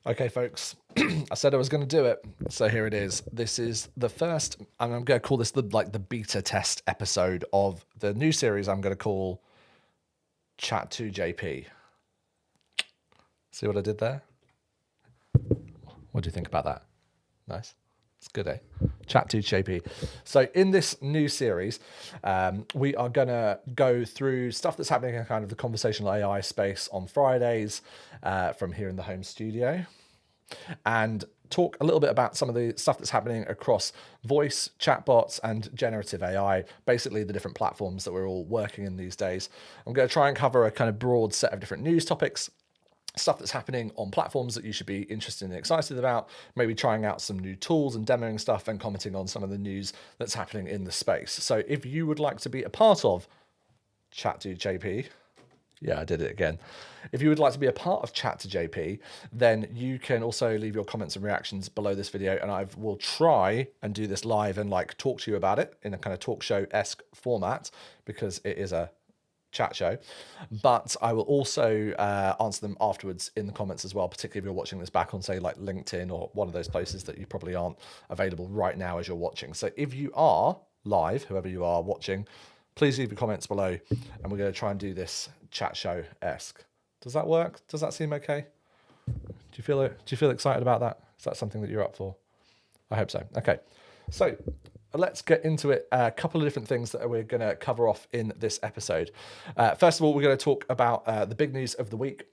Okay, folks, I said I was going to do it, so here it is. This is the first, I'm going to call this the beta test episode of the new series I'm going to call Chat2JP. See what I did there? What do you think about that? Nice. It's good, eh? Chat2JP. So in this new series, we are going to go through stuff that's happening in kind of the conversational AI space on Fridays from here in the home studio, and talk a little bit about some of the stuff that's happening across voice, chatbots, and generative AI, basically the different platforms that we're all working in these days. I'm going to try and cover a kind of broad set of different news topics, stuff that's happening on platforms that you should be interested and excited about, maybe trying out some new tools and demoing stuff and commenting on some of the news that's happening in the space. So if you would like to be a part of Chat2JP, yeah, I did it again. If you would like to be a part of Chat2JP, then you can also leave your comments and reactions below this video, and I will try and do this live and like talk to you about it in a kind of talk show-esque format, because it is a chat show. But I will also answer them afterwards in the comments as well, particularly if you're watching this back on, say, like LinkedIn or one of those places that you probably aren't available right now as you're watching. So if you are live, whoever you are watching, please leave your comments below, and we're going to try and do this chat show-esque. Does that work? Does that seem okay? Do you feel it? Do you feel excited about that? Is that something that you're up for? I hope so. Okay, so let's get into it. A couple of different things that we're going to cover off in this episode. First of all, we're going to talk about the big news of the week,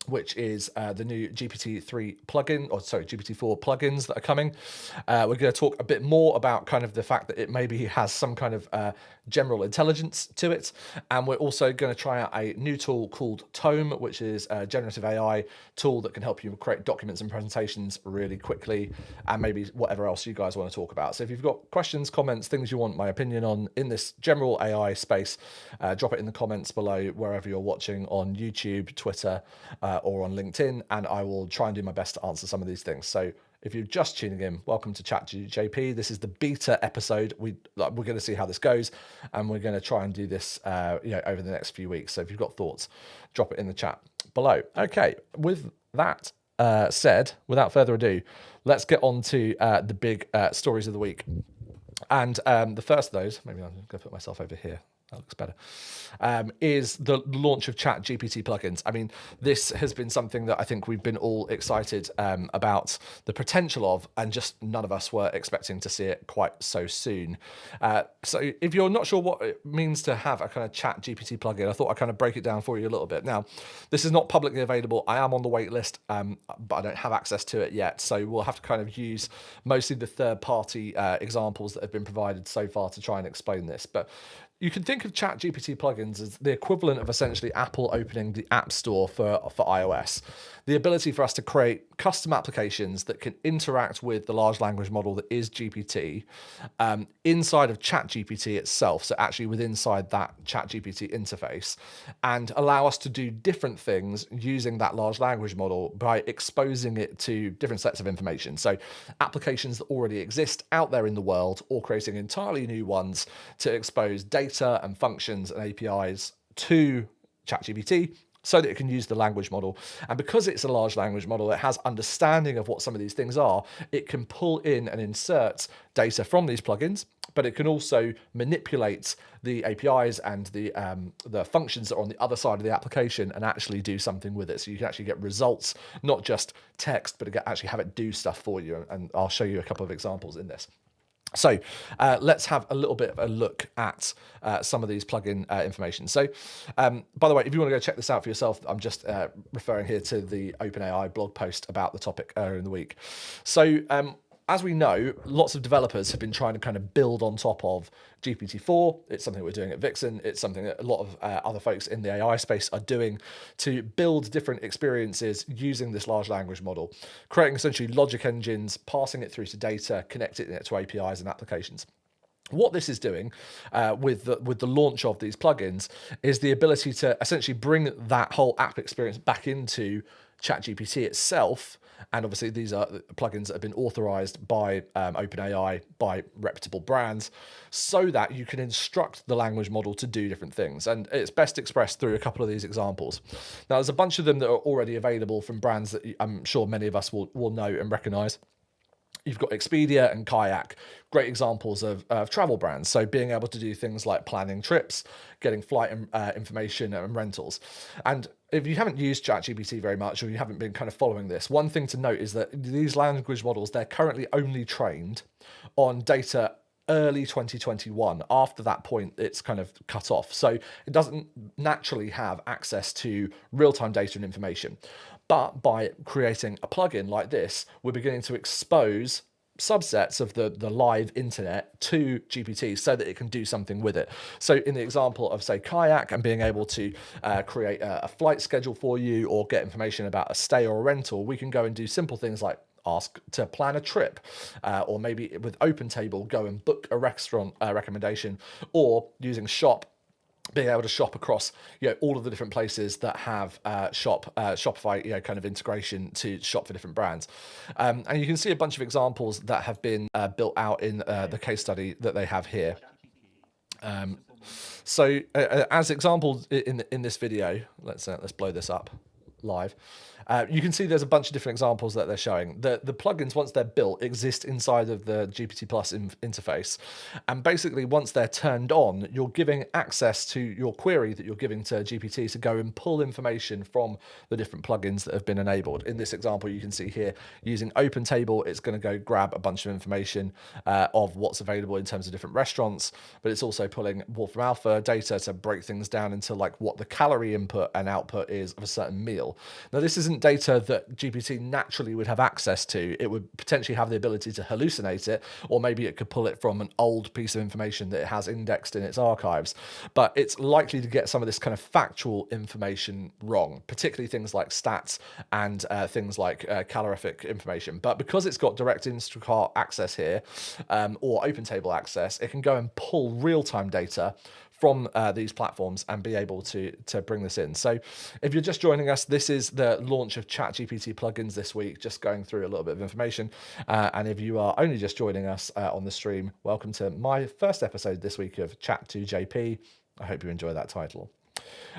which is the new GPT-3 plugin, or sorry, GPT-4 plugins that are coming. We're going to talk a bit more about kind of the fact that it maybe has some kind of general intelligence to it. And we're also going to try out a new tool called Tome, which is a generative AI tool that can help you create documents and presentations really quickly, and maybe whatever else you guys want to talk about. So if you've got questions, comments, things you want my opinion on in this general AI space, drop it in the comments below wherever you're watching, on YouTube, Twitter, or on LinkedIn, and I will try and do my best to answer some of these things. So if you're just tuning in, welcome to Chat2JP. This is the beta episode. We're going to see how this goes, and we're going to try and do this over the next few weeks. So if you've got thoughts, drop it in the chat below. Okay, with that said, without further ado, let's get on to the big stories of the week. And the first of those, maybe I'm going to put myself over here, that looks better, is the launch of ChatGPT plugins. I mean, this has been something that I think we've been all excited about the potential of, and just none of us were expecting to see it quite so soon. So if you're not sure what it means to have a kind of ChatGPT plugin, I thought I'd kind of break it down for you a little bit. Now, this is not publicly available. I am on the wait list, but I don't have access to it yet. So we'll have to kind of use mostly the third-party examples that have been provided so far to try and explain this. But you can think of ChatGPT plugins as the equivalent of essentially Apple opening the App Store for iOS. The ability for us to create custom applications that can interact with the large language model that is GPT inside of ChatGPT itself, so actually within that ChatGPT interface, and allow us to do different things using that large language model by exposing it to different sets of information. So applications that already exist out there in the world, or creating entirely new ones to expose data and functions and APIs to ChatGPT, so that it can use the language model. And because it's a large language model, it has understanding of what some of these things are. It can pull in and insert data from these plugins, but it can also manipulate the APIs and the functions that are on the other side of the application and actually do something with it. So you can actually get results, not just text, but actually have it do stuff for you. And I'll show you a couple of examples in this. So let's have a little bit of a look at some of these plugin information. So by the way, if you want to go check this out for yourself, I'm just referring here to the OpenAI blog post about the topic earlier in the week. So as we know, lots of developers have been trying to kind of build on top of GPT-4. It's something we're doing at Vixen. It's something that a lot of other folks in the AI space are doing to build different experiences using this large language model, creating essentially logic engines, passing it through to data, connecting it to APIs and applications. What this is doing with the launch of these plugins is the ability to essentially bring that whole app experience back into ChatGPT itself. And obviously, these are plugins that have been authorized by OpenAI, by reputable brands, so that you can instruct the language model to do different things. And it's best expressed through a couple of these examples. Now, there's a bunch of them that are already available from brands that I'm sure many of us will know and recognize. You've got Expedia and Kayak, great examples of travel brands. So being able to do things like planning trips, getting flight information and rentals. And if you haven't used ChatGPT very much, or you haven't been kind of following this, one thing to note is that these language models, they're currently only trained on data early 2021. After that point, it's kind of cut off. So it doesn't naturally have access to real-time data and information. But by creating a plugin like this, we're beginning to expose subsets of the live internet to GPT so that it can do something with it. So in the example of, say, Kayak and being able to create a flight schedule for you or get information about a stay or a rental, we can go and do simple things like ask to plan a trip, or maybe with OpenTable, go and book a restaurant recommendation, or using Shop, being able to shop across, all of the different places that have Shopify, kind of integration to shop for different brands. And you can see a bunch of examples that have been built out in the case study that they have here. So as examples in this video, let's blow this up live. You can see there's a bunch of different examples that they're showing. The plugins, once they're built, exist inside of the GPT Plus interface. And basically, once they're turned on, you're giving access to your query that you're giving to GPT to go and pull information from the different plugins that have been enabled. In this example, you can see here, using OpenTable, it's going to go grab a bunch of information of what's available in terms of different restaurants, but it's also pulling Wolfram Alpha data to break things down into like what the calorie input and output is of a certain meal. Now, this isn't data that GPT naturally would have access to. It would potentially have the ability to hallucinate it, or maybe it could pull it from an old piece of information that it has indexed in its archives. But it's likely to get some of this kind of factual information wrong, particularly things like stats and things like calorific information. But because it's got direct Instacart access here, or OpenTable access, it can go and pull real-time data from these platforms and be able to bring this in. So if you're just joining us, this is the launch of ChatGPT plugins this week, just going through a little bit of information. And if you are only just joining us on the stream, welcome to my first episode this week of Chat2JP. I hope you enjoy that title.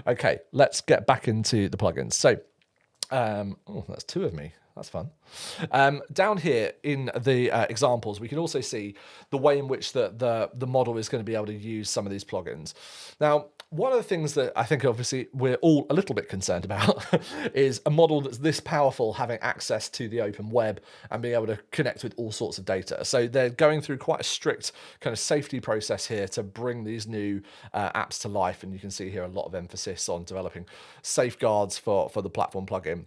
Okay, let's get back into the plugins. So, oh, that's two of me. That's fun. Down here in the examples, we can also see the way in which the model is going to be able to use some of these plugins. Now, one of the things that I think obviously we're all a little bit concerned about is a model that's this powerful having access to the open web and being able to connect with all sorts of data. So they're going through quite a strict kind of safety process here to bring these new apps to life. And you can see here a lot of emphasis on developing safeguards for the platform plugin.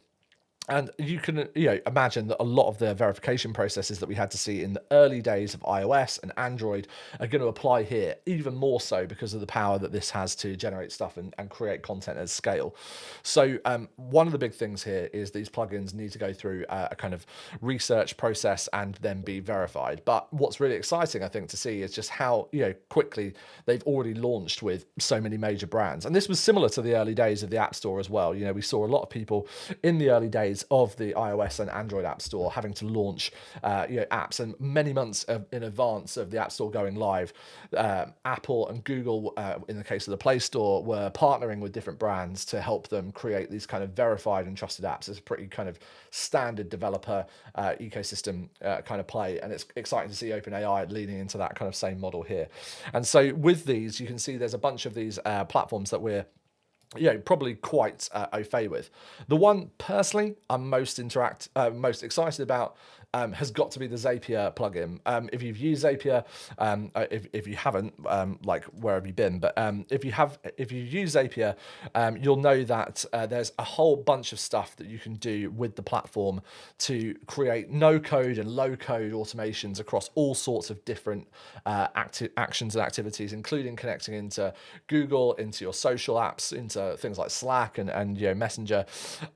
And you can imagine that a lot of the verification processes that we had to see in the early days of iOS and Android are going to apply here, even more so because of the power that this has to generate stuff and create content at scale. So one of the big things here is these plugins need to go through a kind of research process and then be verified. But what's really exciting, I think, to see is just how quickly they've already launched with so many major brands. And this was similar to the early days of the App Store as well. We saw a lot of people in the early days of the iOS and Android App Store having to launch apps, and many months in advance of the App Store going live, Apple and Google, in the case of the Play Store, were partnering with different brands to help them create these kind of verified and trusted apps. It's a pretty kind of standard developer ecosystem kind of play, and it's exciting to see OpenAI leaning into that kind of same model here. And so with these, you can see there's a bunch of these platforms that we're probably quite au fait with. The one personally I'm most excited about has got to be the Zapier plugin. If you've used Zapier, if you haven't, like where have you been? But if you use Zapier, you'll know that there's a whole bunch of stuff that you can do with the platform to create no-code and low-code automations across all sorts of different actions and activities, including connecting into Google, into your social apps, into things like Slack and Messenger,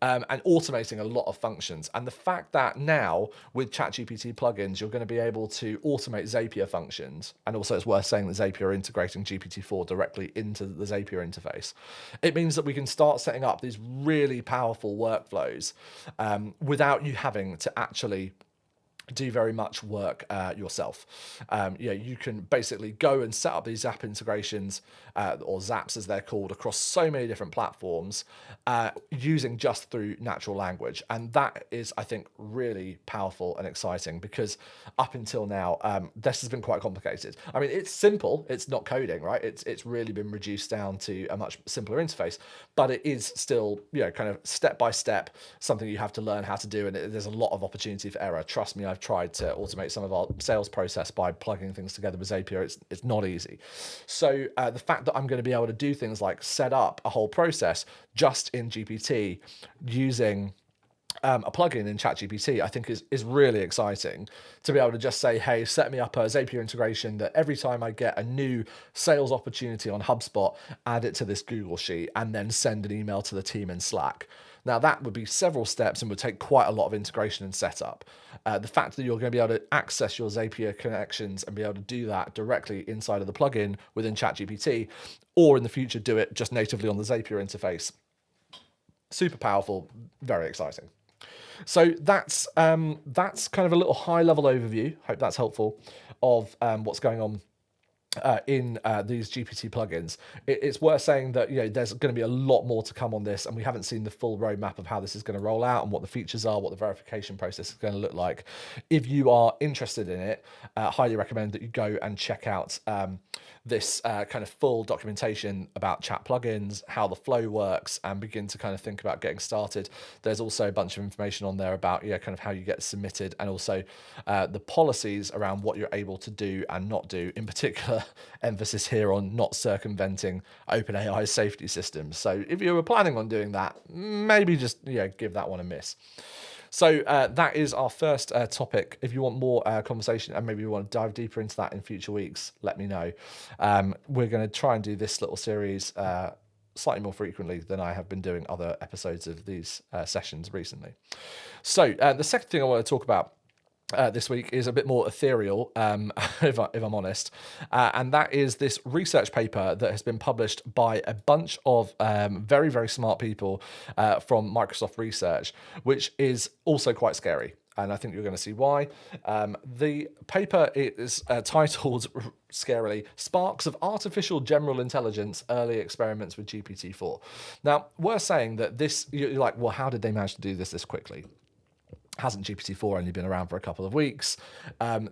and automating a lot of functions. And the fact that now with with ChatGPT plugins, you're going to be able to automate Zapier functions. And also it's worth saying that Zapier are integrating GPT-4 directly into the Zapier interface. It means that we can start setting up these really powerful workflows without you having to actually do very much work yourself. You can basically go and set up these Zap integrations, or Zaps as they're called, across so many different platforms using just through natural language. And that is, I think, really powerful and exciting, because up until now, this has been quite complicated. I mean, it's simple. It's not coding, right? It's really been reduced down to a much simpler interface, but it is still, kind of step by step, something you have to learn how to do. And there's a lot of opportunity for error. Trust me, I've tried to automate some of our sales process by plugging things together with Zapier. It's not easy. So the fact that I'm going to be able to do things like set up a whole process just in GPT using a plugin in ChatGPT, I think is really exciting, to be able to just say, hey, set me up a Zapier integration that every time I get a new sales opportunity on HubSpot, add it to this Google Sheet and then send an email to the team in Slack. Now, that would be several steps and would take quite a lot of integration and setup. The fact that you're going to be able to access your Zapier connections and be able to do that directly inside of the plugin within ChatGPT, or in the future do it just natively on the Zapier interface, super powerful, very exciting. So that's kind of a little high-level overview. Hope that's helpful of what's going on in these GPT plugins. It's worth saying that there's going to be a lot more to come on this, and we haven't seen the full roadmap of how this is going to roll out and what the features are, what the verification process is going to look like. If you are interested in it, highly recommend that you go and check out this kind of full documentation about chat plugins, how the flow works, and begin to kind of think about getting started. There's also a bunch of information on there about kind of how you get submitted, and also the policies around what you're able to do and not do. In particular, emphasis here on not circumventing OpenAI's safety systems. So if you were planning on doing that, maybe just give that one a miss. So that is our first topic. If you want more conversation and maybe you want to dive deeper into that in future weeks, let me know. We're going to try and do this little series slightly more frequently than I have been doing other episodes of these sessions recently. So the second thing I want to talk about this week is a bit more ethereal, if I'm honest, and that is this research paper that has been published by a bunch of very, very smart people from Microsoft Research, which is also quite scary. And I think you're going to see why. The paper is titled, scarily, Sparks of Artificial General Intelligence, Early Experiments with GPT-4. Now, we're saying that this, you're like, well, how did they manage to do this quickly? Hasn't GPT-4 only been around for a couple of weeks?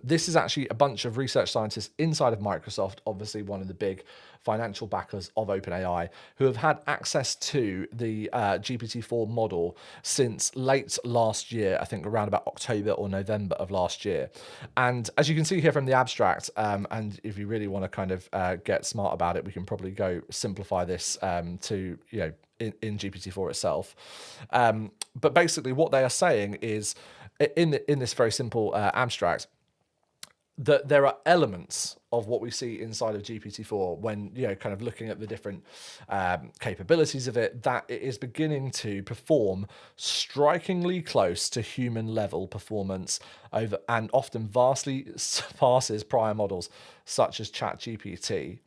This is actually a bunch of research scientists inside of Microsoft, obviously one of the big financial backers of OpenAI, who have had access to the GPT-4 model since late last year, I think around about October or November of last year. And as you can see here from the abstract, and if you really want to kind of get smart about it, we can probably go simplify this to, in GPT-4 itself. But basically what they are saying is, in this very simple abstract, that there are elements of what we see inside of GPT-4 when, kind of looking at the different capabilities of it, that it is beginning to perform strikingly close to human level performance over, and often vastly surpasses prior models such as ChatGPT.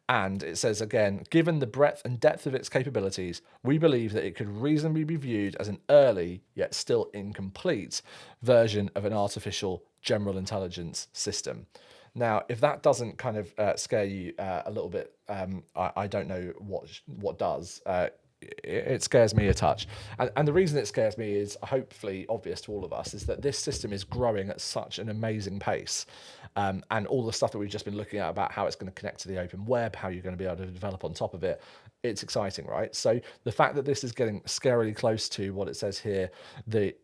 And it says again, given the breadth and depth of its capabilities, we believe that it could reasonably be viewed as an early, yet still incomplete, version of an artificial general intelligence system. Now, if that doesn't kind of scare you a little bit, I don't know what does. It scares me a touch. And the reason it scares me is hopefully obvious to all of us, is that this system is growing at such an amazing pace. And all the stuff that we've just been looking at about how it's going to connect to the open web, how you're going to be able to develop on top of it, it's exciting, right? So the fact that this is getting scarily close to what it says here, the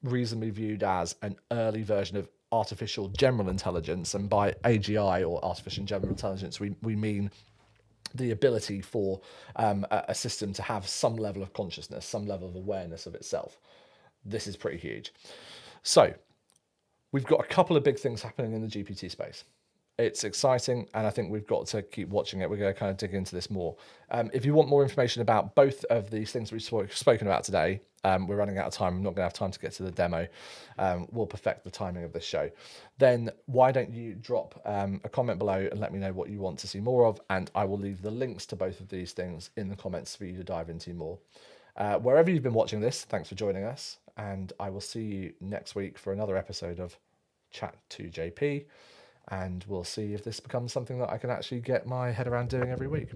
reasonably viewed as an early version of artificial general intelligence, and by AGI, or artificial general intelligence, we mean the ability for a system to have some level of consciousness, some level of awareness of itself. This is pretty huge. So we've got a couple of big things happening in the GPT space. It's exciting, and I think we've got to keep watching it. We're going to kind of dig into this more. If you want more information about both of these things we've spoken about today, we're running out of time. I'm not going to have time to get to the demo. We'll perfect the timing of this show. Then why don't you drop a comment below and let me know what you want to see more of, and I will leave the links to both of these things in the comments for you to dive into more. Wherever you've been watching this, thanks for joining us, and I will see you next week for another episode of Chat2JP. And we'll see if this becomes something that I can actually get my head around doing every week.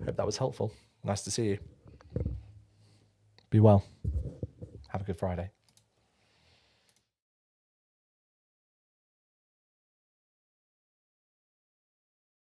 Hope that was helpful. Nice to see you. Be well. Have a good Friday.